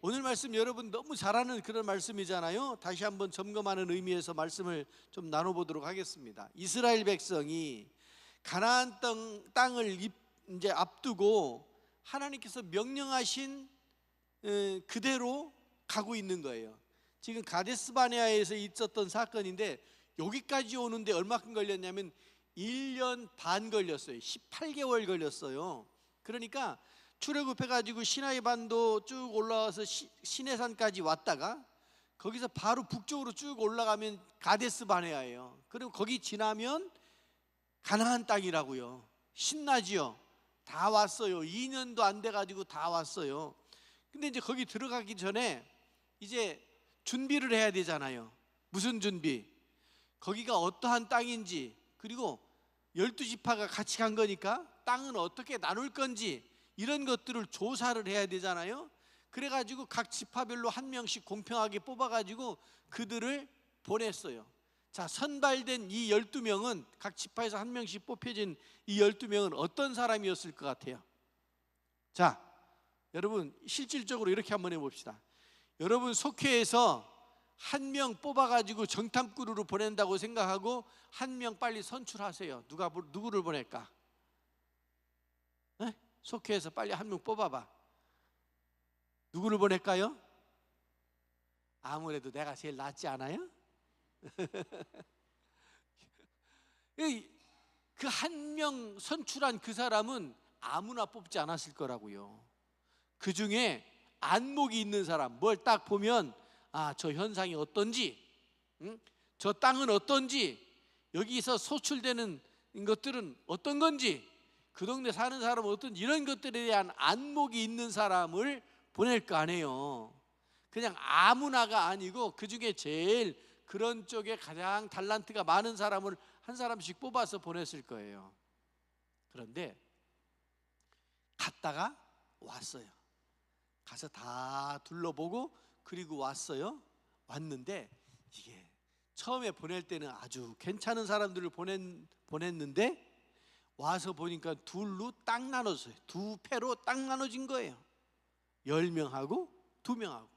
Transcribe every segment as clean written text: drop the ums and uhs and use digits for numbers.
오늘 말씀 여러분 너무 잘 아는 그런 말씀이잖아요. 다시 한번 점검하는 의미에서 말씀을 좀 나눠보도록 하겠습니다. 이스라엘 백성이 가나안 땅을 이제 앞두고 하나님께서 명령하신 그대로 가고 있는 거예요. 지금 가데스 바네아에서 있었던 사건인데 여기까지 오는데 얼마큼 걸렸냐면 1년 반 걸렸어요. 18개월 걸렸어요. 그러니까 출애굽해가지고 시나이 반도 쭉 올라와서 시내산까지 왔다가 거기서 바로 북쪽으로 쭉 올라가면 가데스 바네아예요. 그리고 거기 지나면 가나안 땅이라고요. 신나지요. 다 왔어요. 2년도 안 돼가지고 다 왔어요. 근데 이제 거기 들어가기 전에 이제 준비를 해야 되잖아요. 무슨 준비? 거기가 어떠한 땅인지, 그리고 12지파가 같이 간 거니까 땅은 어떻게 나눌 건지 이런 것들을 조사를 해야 되잖아요. 그래가지고 각 지파별로 한 명씩 공평하게 뽑아가지고 그들을 보냈어요. 자, 선발된 이 12명은 각 지파에서 한 명씩 뽑혀진 이 12명은 어떤 사람이었을 것 같아요? 자, 여러분 실질적으로 이렇게 한번 해봅시다. 여러분 속회에서 한 명 뽑아가지고 정탐꾼으로 보낸다고 생각하고 한 명 빨리 선출하세요. 누구를 보낼까? 네? 속회에서 빨리 한 명 뽑아봐. 누구를 보낼까요? 아무래도 내가 제일 낫지 않아요? 그 한 명 선출한 그 사람은 아무나 뽑지 않았을 거라고요. 그 중에 안목이 있는 사람, 뭘 딱 보면 저 현상이 어떤지, 저 땅은 어떤지, 여기서 소출되는 것들은 어떤 건지, 그 동네 사는 사람은 어떤지, 이런 것들에 대한 안목이 있는 사람을 보낼 거 아니에요. 그냥 아무나가 아니고 그 중에 제일 그런 쪽에 가장 달란트가 많은 사람을 한 사람씩 뽑아서 보냈을 거예요. 그런데 갔다가 왔어요. 가서 다 둘러보고 그리고 왔어요. 왔는데 이게 처음에 보낼 때는 아주 괜찮은 사람들을 보냈는데 와서 보니까 둘로 딱 나눠졌어요. 두 패로 딱 나눠진 거예요. 10명하고 2명하고.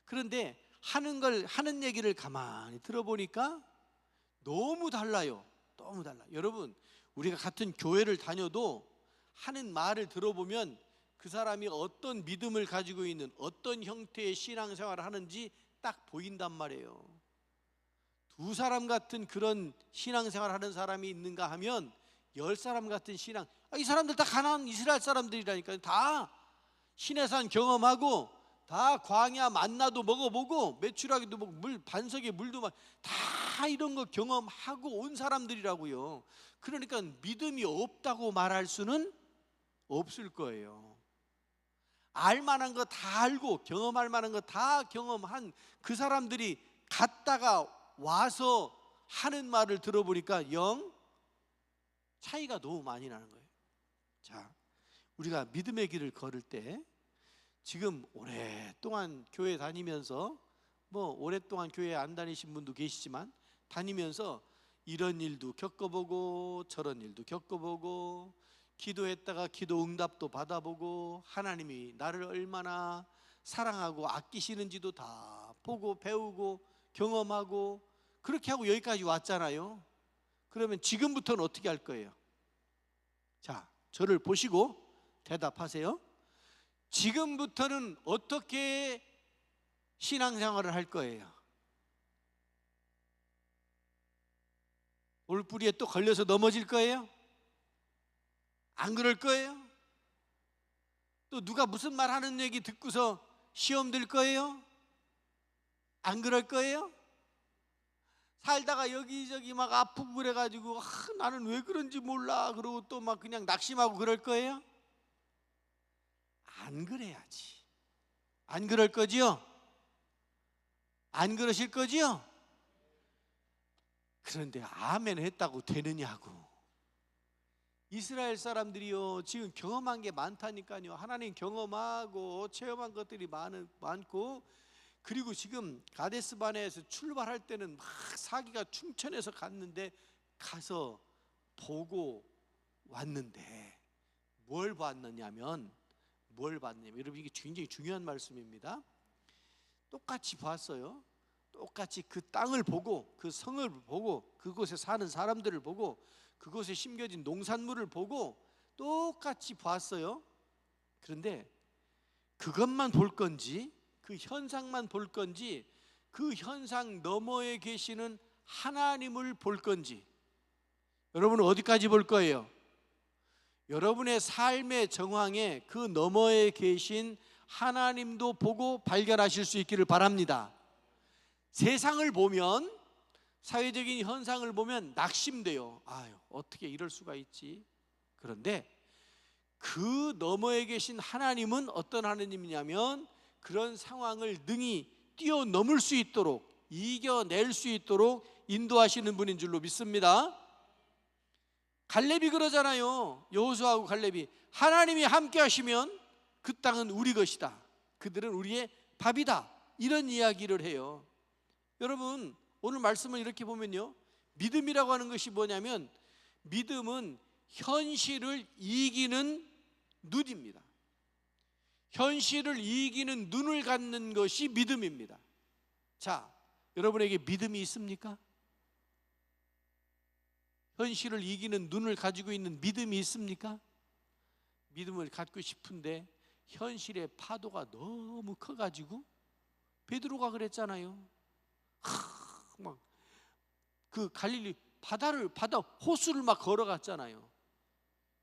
그런데 하는 얘기를 가만히 들어보니까 너무 달라요. 너무 달라. 여러분, 우리가 같은 교회를 다녀도 하는 말을 들어보면 그 사람이 어떤 믿음을 가지고 있는, 어떤 형태의 신앙생활을 하는지 딱 보인단 말이에요. 두 사람 같은 그런 신앙생활을 하는 사람이 있는가 하면 10사람 같은 이 사람들 다 가나안 이스라엘 사람들이라니까요. 다 시내산 경험하고, 다 광야 만나도 먹어보고, 메추라기도 먹고, 반석에 물도 다 이런 거 경험하고 온 사람들이라고요. 그러니까 믿음이 없다고 말할 수는 없을 거예요. 알만한 거 다 알고 경험할 만한 거 다 경험한 그 사람들이 갔다가 와서 하는 말을 들어보니까 영 차이가 너무 많이 나는 거예요. 자, 우리가 믿음의 길을 걸을 때 지금 오랫동안 교회 다니면서, 오랫동안 교회 안 다니신 분도 계시지만 다니면서 이런 일도 겪어보고 저런 일도 겪어보고, 기도했다가 기도 응답도 받아보고, 하나님이 나를 얼마나 사랑하고 아끼시는지도 다 보고 배우고 경험하고, 그렇게 하고 여기까지 왔잖아요. 그러면 지금부터는 어떻게 할 거예요? 자, 저를 보시고 대답하세요. 지금부터는 어떻게 신앙생활을 할 거예요? 돌뿌리에 또 걸려서 넘어질 거예요? 안 그럴 거예요? 또 누가 무슨 말 하는 얘기 듣고서 시험 들 거예요? 안 그럴 거예요? 살다가 여기저기 막 아프고 그래가지고 나는 왜 그런지 몰라 그러고 또 막 그냥 낙심하고 그럴 거예요? 안 그래야지. 안 그럴 거지요? 안 그러실 거지요? 그런데 아멘 했다고 되느냐고. 이스라엘 사람들이요 지금 경험한 게 많다니까요. 하나님 경험하고 체험한 것들이 많고, 그리고 지금 가데스 바네아에서 출발할 때는 막 사기가 충천해서 갔는데, 가서 보고 왔는데 뭘 봤느냐면 여러분, 이게 굉장히 중요한 말씀입니다. 똑같이 봤어요. 똑같이 그 땅을 보고, 그 성을 보고, 그곳에 사는 사람들을 보고, 그곳에 심겨진 농산물을 보고 똑같이 봤어요. 그런데 그것만 볼 건지, 그 현상만 볼 건지, 그 현상 너머에 계시는 하나님을 볼 건지, 여러분은 어디까지 볼 거예요? 여러분의 삶의 정황에 그 너머에 계신 하나님도 보고 발견하실 수 있기를 바랍니다. 세상을 보면, 사회적인 현상을 보면 낙심돼요. 아유, 어떻게 이럴 수가 있지? 그런데 그 너머에 계신 하나님은 어떤 하나님이냐면, 그런 상황을 능히 뛰어넘을 수 있도록, 이겨낼 수 있도록 인도하시는 분인 줄로 믿습니다. 갈렙이 그러잖아요. 여호수아하고 갈렙이, 하나님이 함께 하시면 그 땅은 우리 것이다, 그들은 우리의 밥이다, 이런 이야기를 해요. 여러분, 오늘 말씀을 이렇게 보면요, 믿음이라고 하는 것이 뭐냐면, 믿음은 현실을 이기는 눈입니다. 현실을 이기는 눈을 갖는 것이 믿음입니다. 자, 여러분에게 믿음이 있습니까? 현실을 이기는 눈을 가지고 있는 믿음이 있습니까? 믿음을 갖고 싶은데 현실의 파도가 너무 커가지고, 베드로가 그랬잖아요. 막 그 갈릴리 바다 호수를 막 걸어갔잖아요.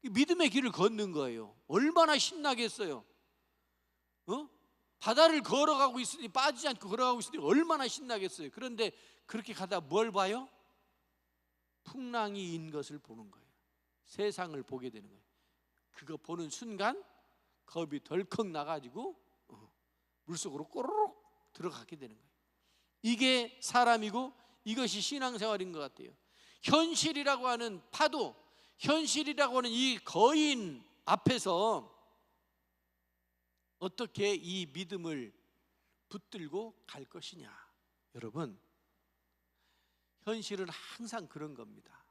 믿음의 길을 걷는 거예요. 얼마나 신나겠어요. 바다를 걸어가고 있으니, 빠지지 않고 걸어가고 있으니 얼마나 신나겠어요. 그런데 그렇게 가다 뭘 봐요? 풍랑이 인 것을 보는 거예요. 세상을 보게 되는 거예요. 그거 보는 순간 겁이 덜컥 나가지고 물속으로 꼬르륵 들어가게 되는 거예요. 이게 사람이고, 이것이 신앙생활인 것 같아요. 현실이라고 하는 파도, 현실이라고 하는 이 거인 앞에서 어떻게 이 믿음을 붙들고 갈 것이냐. 여러분, 현실은 항상 그런 겁니다.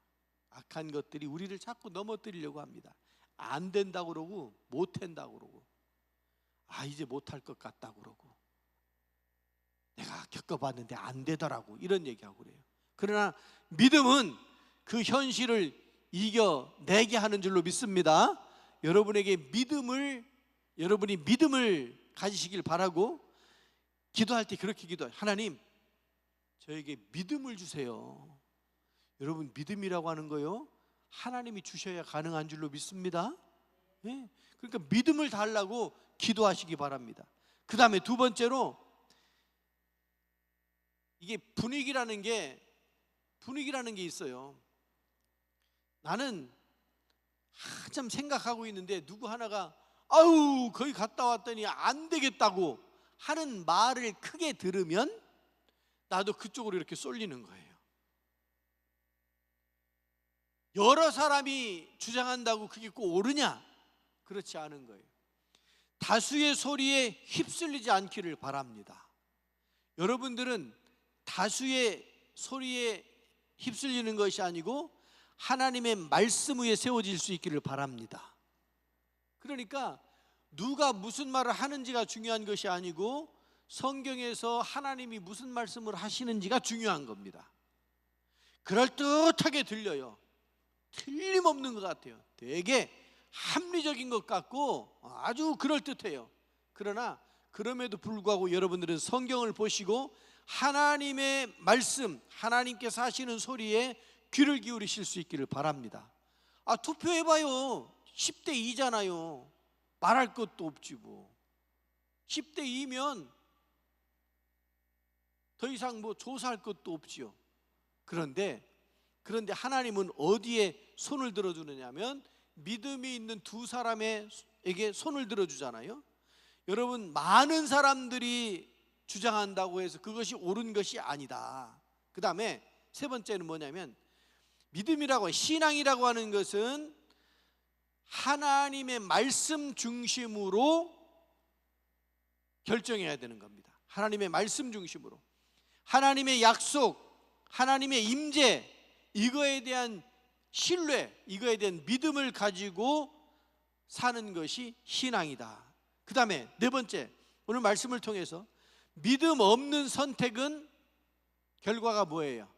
악한 것들이 우리를 자꾸 넘어뜨리려고 합니다. 안 된다고 그러고, 못 한다고 그러고, 이제 못할 것 같다고 그러고, 내가 겪어봤는데 안 되더라고, 이런 얘기하고 그래요. 그러나 믿음은 그 현실을 이겨내게 하는 줄로 믿습니다. 여러분이 믿음을 가지시길 바라고, 기도할 때 그렇게 기도해요. 하나님, 저에게 믿음을 주세요. 여러분, 믿음이라고 하는 거요, 하나님이 주셔야 가능한 줄로 믿습니다. 네? 그러니까 믿음을 달라고 기도하시기 바랍니다. 그 다음에 두 번째로, 이게 분위기라는 게 있어요. 나는 한참 생각하고 있는데 누구 하나가 거기 갔다 왔더니 안 되겠다고 하는 말을 크게 들으면 나도 그쪽으로 이렇게 쏠리는 거예요. 여러 사람이 주장한다고 그게 꼭 옳으냐? 그렇지 않은 거예요. 다수의 소리에 휩쓸리지 않기를 바랍니다. 여러분들은 다수의 소리에 휩쓸리는 것이 아니고 하나님의 말씀 위에 세워질 수 있기를 바랍니다. 그러니까 누가 무슨 말을 하는지가 중요한 것이 아니고, 성경에서 하나님이 무슨 말씀을 하시는지가 중요한 겁니다. 그럴듯하게 들려요. 틀림없는 것 같아요. 되게 합리적인 것 같고 아주 그럴듯해요. 그러나 그럼에도 불구하고 여러분들은 성경을 보시고 하나님의 말씀, 하나님께서 하시는 소리에 귀를 기울이실 수 있기를 바랍니다. 투표해봐요. 10대 2잖아요. 말할 것도 없지 뭐. 10대 2면 더 이상 조사할 것도 없지요. 그런데 하나님은 어디에 손을 들어주느냐면, 믿음이 있는 두 사람에게 손을 들어주잖아요. 여러분, 많은 사람들이 주장한다고 해서 그것이 옳은 것이 아니다. 그 다음에 세 번째는 뭐냐면, 믿음이라고, 신앙이라고 하는 것은 하나님의 말씀 중심으로 결정해야 되는 겁니다. 하나님의 말씀 중심으로, 하나님의 약속, 하나님의 임재, 이거에 대한 신뢰, 이거에 대한 믿음을 가지고 사는 것이 신앙이다. 그 다음에 네 번째, 오늘 말씀을 통해서 믿음 없는 선택은 결과가 뭐예요?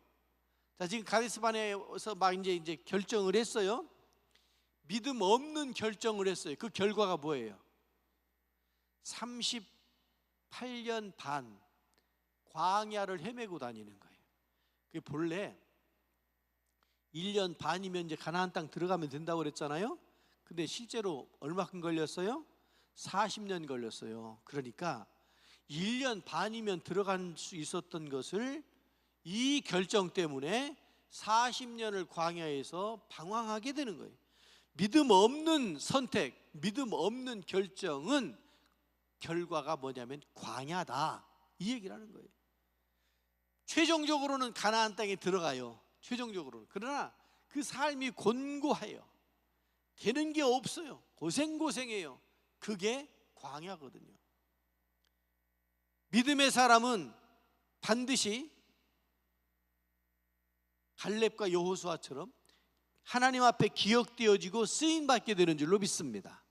자, 지금 가데스바네에서 막 이제 결정을 했어요. 믿음 없는 결정을 했어요. 그 결과가 뭐예요? 38년 반 광야를 헤매고 다니는 거예요. 그게 본래 1년 반이면 이제 가나안 땅 들어가면 된다고 그랬잖아요. 근데 실제로 얼마큼 걸렸어요? 40년 걸렸어요. 그러니까 1년 반이면 들어갈 수 있었던 것을 이 결정 때문에 40년을 광야에서 방황하게 되는 거예요. 믿음 없는 선택, 믿음 없는 결정은 결과가 뭐냐면 광야다, 이 얘기를 하는 거예요. 최종적으로는 가나안 땅에 들어가요. 최종적으로는. 그러나 그 삶이 곤고해요. 되는 게 없어요. 고생해요. 그게 광야거든요. 믿음의 사람은 반드시 갈렙과 여호수아처럼 하나님 앞에 기억되어지고 쓰임받게 되는 줄로 믿습니다.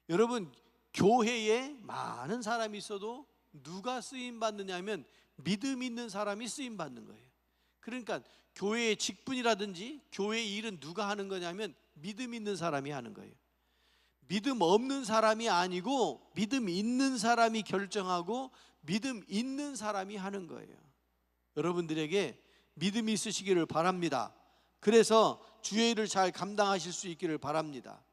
여러분, 교회에 많은 사람이 있어도 누가 쓰임받느냐 하면 믿음 있는 사람이 쓰임받는 거예요. 그러니까 교회의 직분이라든지 교회의 일은 누가 하는 거냐면 믿음 있는 사람이 하는 거예요. 믿음 없는 사람이 아니고 믿음 있는 사람이 결정하고 믿음 있는 사람이 하는 거예요. 여러분들에게 믿음이 있으시기를 바랍니다. 그래서 주의 일을 잘 감당하실 수 있기를 바랍니다.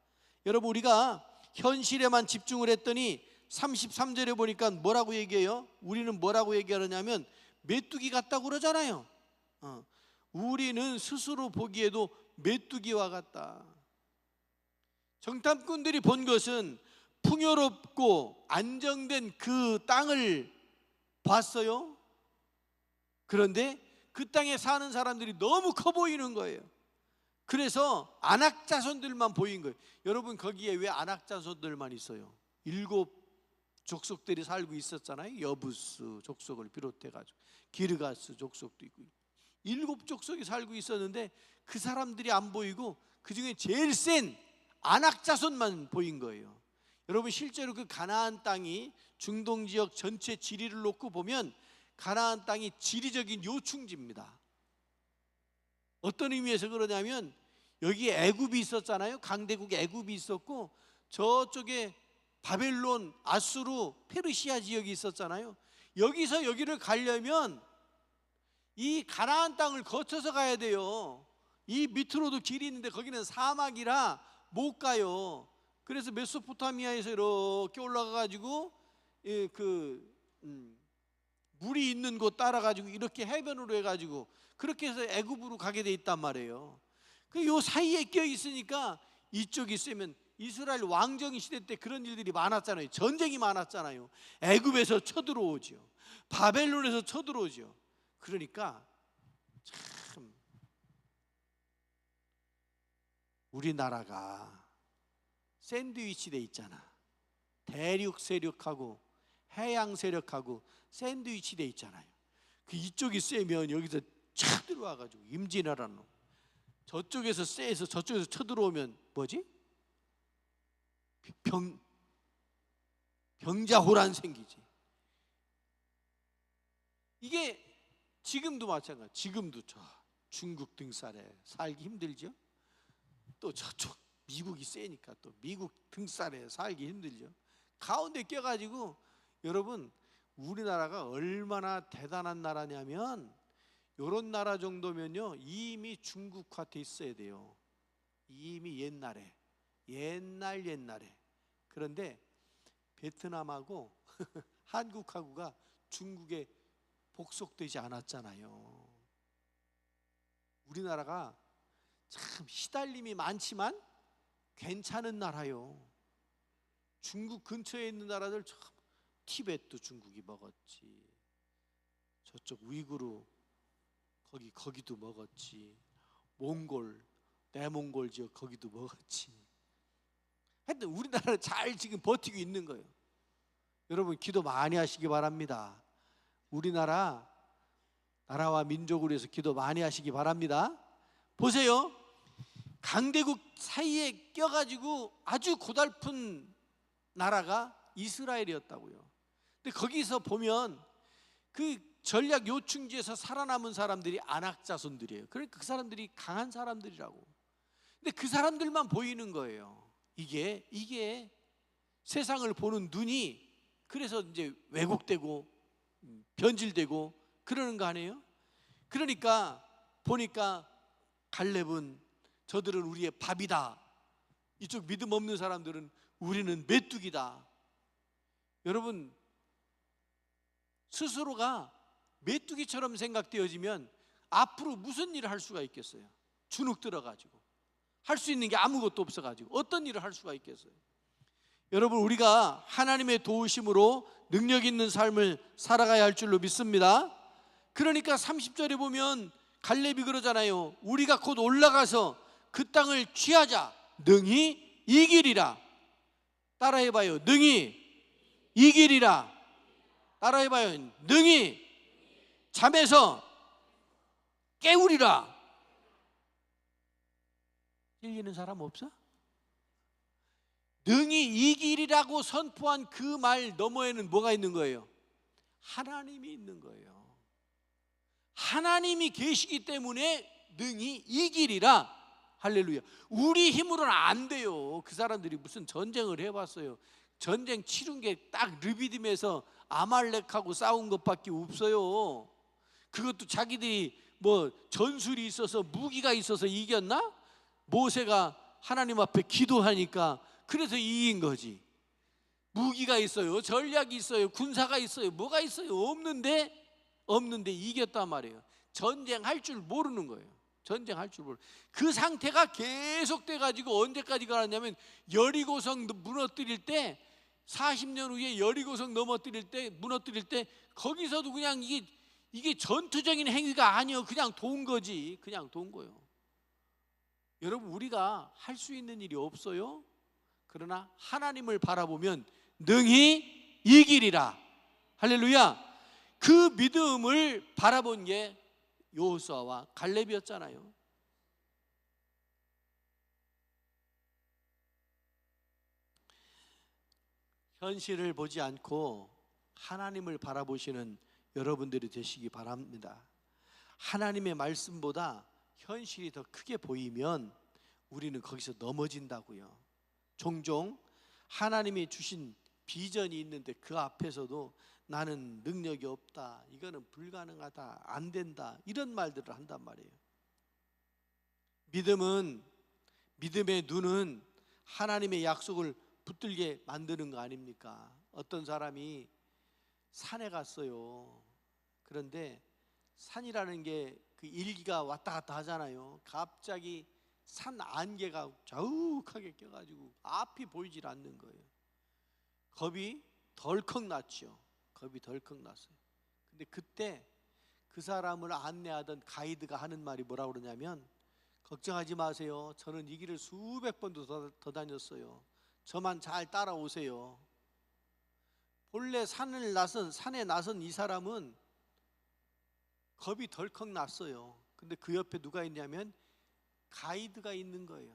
여러분, 우리가 현실에만 집중을 했더니 33절에 보니까 뭐라고 얘기해요? 우리는 뭐라고 얘기하느냐면 메뚜기 같다고 그러잖아요. 우리는 스스로 보기에도 메뚜기와 같다. 정탐꾼들이 본 것은 풍요롭고 안정된 그 땅을 봤어요. 그런데 그 땅에 사는 사람들이 너무 커 보이는 거예요. 그래서 안악자손들만 보인 거예요. 여러분, 거기에 왜 안악자손들만 있어요? 7 족속들이 살고 있었잖아요. 여부스 족속을 비롯해가지고 기르가스 족속도 있고 7 족속이 살고 있었는데 그 사람들이 안 보이고 그 중에 제일 센 안악자손만 보인 거예요. 여러분, 실제로 그 가나안 땅이 중동 지역 전체 지리를 놓고 보면 가나안 땅이 지리적인 요충지입니다. 어떤 의미에서 그러냐면 여기에 애굽이 있었잖아요. 강대국 애굽이 있었고 저쪽에 바벨론, 아수르, 페르시아 지역이 있었잖아요. 여기서 여기를 가려면 이 가나안 땅을 거쳐서 가야 돼요. 이 밑으로도 길이 있는데 거기는 사막이라 못 가요. 그래서 메소포타미아에서 이렇게 올라가 가지고 물이 있는 곳 따라 가지고 이렇게 해변으로 해 가지고 그렇게 해서 애굽으로 가게 돼 있단 말이에요. 그 요 사이에 껴 있으니까 이쪽이 있으면 이스라엘 왕정 시대 때 그런 일들이 많았잖아요. 전쟁이 많았잖아요. 애굽에서 쳐들어오죠. 바벨론에서 쳐들어오죠. 그러니까 참 우리나라가 샌드위치 돼 있잖아. 대륙 세력하고 해양 세력하고 샌드위치 돼 있잖아요. 그 이쪽이 세면 여기서 착 들어와가지고 임진왜란 놈, 저쪽에서 세서 저쪽에서 쳐들어오면 뭐지? 병자호란 생기지. 이게 지금도 마찬가지. 지금도 저 중국 등살에 살기 힘들죠. 또 저쪽 미국이 세니까 또 미국 등살에 살기 힘들죠. 가운데 껴가지고 여러분, 우리나라가 얼마나 대단한 나라냐면 이런 나라 정도면요 이미 중국화 돼 있어야 돼요. 이미 옛날에. 그런데 베트남하고 한국하고가 중국에 복속되지 않았잖아요. 우리나라가 참 시달림이 많지만 괜찮은 나라요. 중국 근처에 있는 나라들 참, 티벳도 중국이 먹었지, 저쪽 위구르 거기도 먹었지, 몽골 내몽골 지역 거기도 먹었지. 하여튼 우리나라는 잘 지금 버티고 있는 거예요. 여러분, 기도 많이 하시기 바랍니다. 우리나라와 민족을 위해서 기도 많이 하시기 바랍니다. 보세요, 강대국 사이에 껴가지고 아주 고달픈 나라가 이스라엘이었다고요. 근데 거기서 보면 그 전략 요충지에서 살아남은 사람들이 안악 자손들이에요. 그러니까 그 사람들이 강한 사람들이라고. 근데 그 사람들만 보이는 거예요. 이게 세상을 보는 눈이 그래서 이제 왜곡되고 변질되고 그러는 거 아니에요? 그러니까 보니까 갈렙은 저들은 우리의 밥이다. 이쪽 믿음 없는 사람들은 우리는 메뚜기다. 여러분, 스스로가 메뚜기처럼 생각되어지면 앞으로 무슨 일을 할 수가 있겠어요? 주눅 들어가지고 할 수 있는 게 아무것도 없어가지고 어떤 일을 할 수가 있겠어요? 여러분, 우리가 하나님의 도우심으로 능력 있는 삶을 살아가야 할 줄로 믿습니다. 그러니까 30절에 보면 갈렙이 그러잖아요. 우리가 곧 올라가서 그 땅을 취하자. 능히 이기리라. 따라해봐요. 능히 이기리라. 따라해봐요. 능히 잠에서 깨우리라. 읽리는 사람 없어? 능히 이기리라고 선포한 그 말 너머에는 뭐가 있는 거예요? 하나님이 있는 거예요. 하나님이 계시기 때문에 능히 이기리라. 할렐루야. 우리 힘으로는 안 돼요. 그 사람들이 무슨 전쟁을 해봤어요? 전쟁 치른 게 딱 르비딤에서 아말렉하고 싸운 것밖에 없어요. 그것도 자기들이 뭐 전술이 있어서 무기가 있어서 이겼나? 모세가 하나님 앞에 기도하니까 그래서 이긴 거지. 무기가 있어요, 전략이 있어요, 군사가 있어요, 뭐가 있어요? 없는데 이겼단 말이에요. 전쟁할 줄 모르는 거예요. 전쟁할 줄 모르는. 그 상태가 계속돼 가지고 언제까지 가느냐면 여리고성 무너뜨릴 때, 40년 후에 여리고성 무너뜨릴 때 거기서도 그냥 이게 전투적인 행위가 아니에요. 그냥 돈 거지. 그냥 돈 거예요. 여러분, 우리가 할 수 있는 일이 없어요. 그러나 하나님을 바라보면 능히 이기리라. 할렐루야. 그 믿음을 바라본 게 여호수아와 갈렙이었잖아요. 현실을 보지 않고 하나님을 바라보시는 여러분들이 되시기 바랍니다. 하나님의 말씀보다 현실이 더 크게 보이면 우리는 거기서 넘어진다고요. 종종 하나님이 주신 비전이 있는데 그 앞에서도 나는 능력이 없다, 이거는 불가능하다, 안 된다, 이런 말들을 한단 말이에요. 믿음의 눈은 하나님의 약속을 붙들게 만드는 거 아닙니까? 어떤 사람이 산에 갔어요. 그런데 산이라는 게 그 일기가 왔다 갔다 하잖아요. 갑자기 산 안개가 자욱하게 껴가지고 앞이 보이질 않는 거예요. 겁이 덜컥 났죠. 겁이 덜컥 났어요. 근데 그때 그 사람을 안내하던 가이드가 하는 말이 뭐라고 그러냐면, 걱정하지 마세요. 저는 이 길을 수백 번도 더 다녔어요. 저만 잘 따라오세요. 본래 산에 나선 이 사람은 겁이 덜컥 났어요. 근데 그 옆에 누가 있냐면 가이드가 있는 거예요.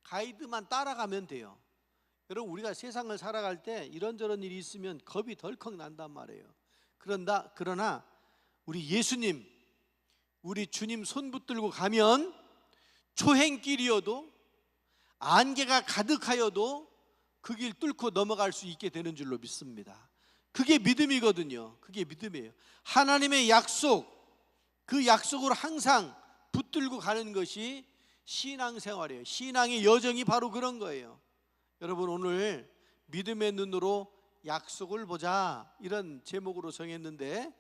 가이드만 따라가면 돼요. 여러분, 우리가 세상을 살아갈 때 이런저런 일이 있으면 겁이 덜컥 난단 말이에요. 그러나 우리 예수님, 우리 주님 손 붙들고 가면 초행길이어도 안개가 가득하여도 그 길 뚫고 넘어갈 수 있게 되는 줄로 믿습니다. 그게 믿음이거든요. 그게 믿음이에요. 하나님의 약속, 그 약속을 항상 붙들고 가는 것이 신앙생활이에요. 신앙의 여정이 바로 그런 거예요. 여러분, 오늘 믿음의 눈으로 약속을 보자, 이런 제목으로 정했는데,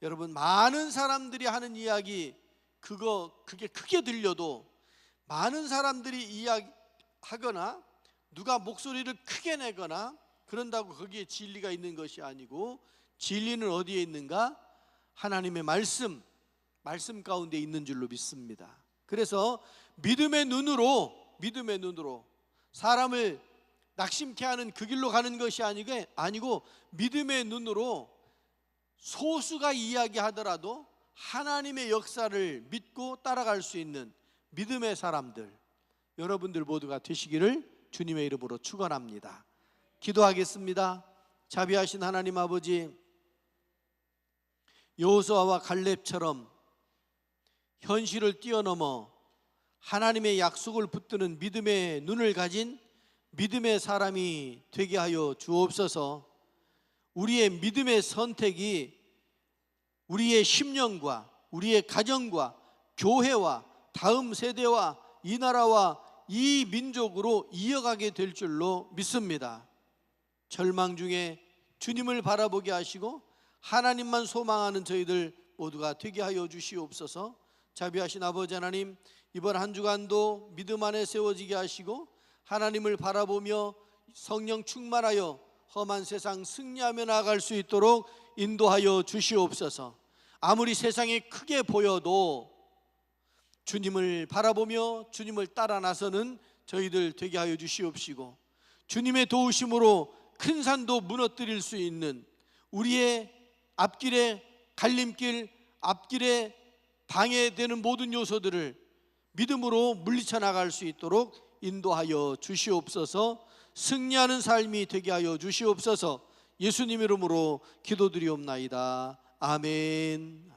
여러분, 많은 사람들이 하는 이야기, 그게 크게 들려도 많은 사람들이 이야기하거나 누가 목소리를 크게 내거나 그런다고 거기에 진리가 있는 것이 아니고, 진리는 어디에 있는가? 하나님의 말씀 가운데 있는 줄로 믿습니다. 그래서 믿음의 눈으로 사람을 낙심케 하는 그 길로 가는 것이 아니고 믿음의 눈으로 소수가 이야기하더라도 하나님의 역사를 믿고 따라갈 수 있는 믿음의 사람들, 여러분들 모두가 되시기를 주님의 이름으로 축원합니다. 기도하겠습니다. 자비하신 하나님 아버지, 여호수아와 갈렙처럼 현실을 뛰어넘어 하나님의 약속을 붙드는 믿음의 눈을 가진 믿음의 사람이 되게 하여 주옵소서. 우리의 믿음의 선택이 우리의 심령과 우리의 가정과 교회와 다음 세대와 이 나라와 이 민족으로 이어가게 될 줄로 믿습니다. 절망 중에 주님을 바라보게 하시고 하나님만 소망하는 저희들 모두가 되게 하여 주시옵소서. 자비하신 아버지 하나님, 이번 한 주간도 믿음 안에 세워지게 하시고 하나님을 바라보며 성령 충만하여 험한 세상 승리하며 나아갈 수 있도록 인도하여 주시옵소서. 아무리 세상이 크게 보여도 주님을 바라보며 주님을 따라 나서는 저희들 되게 하여 주시옵시고, 주님의 도우심으로 큰 산도 무너뜨릴 수 있는 우리의 앞길에 갈림길, 앞길에 방해되는 모든 요소들을 믿음으로 물리쳐 나갈 수 있도록 인도하여 주시옵소서. 승리하는 삶이 되게 하여 주시옵소서. 예수님 이름으로 기도드리옵나이다. 아멘.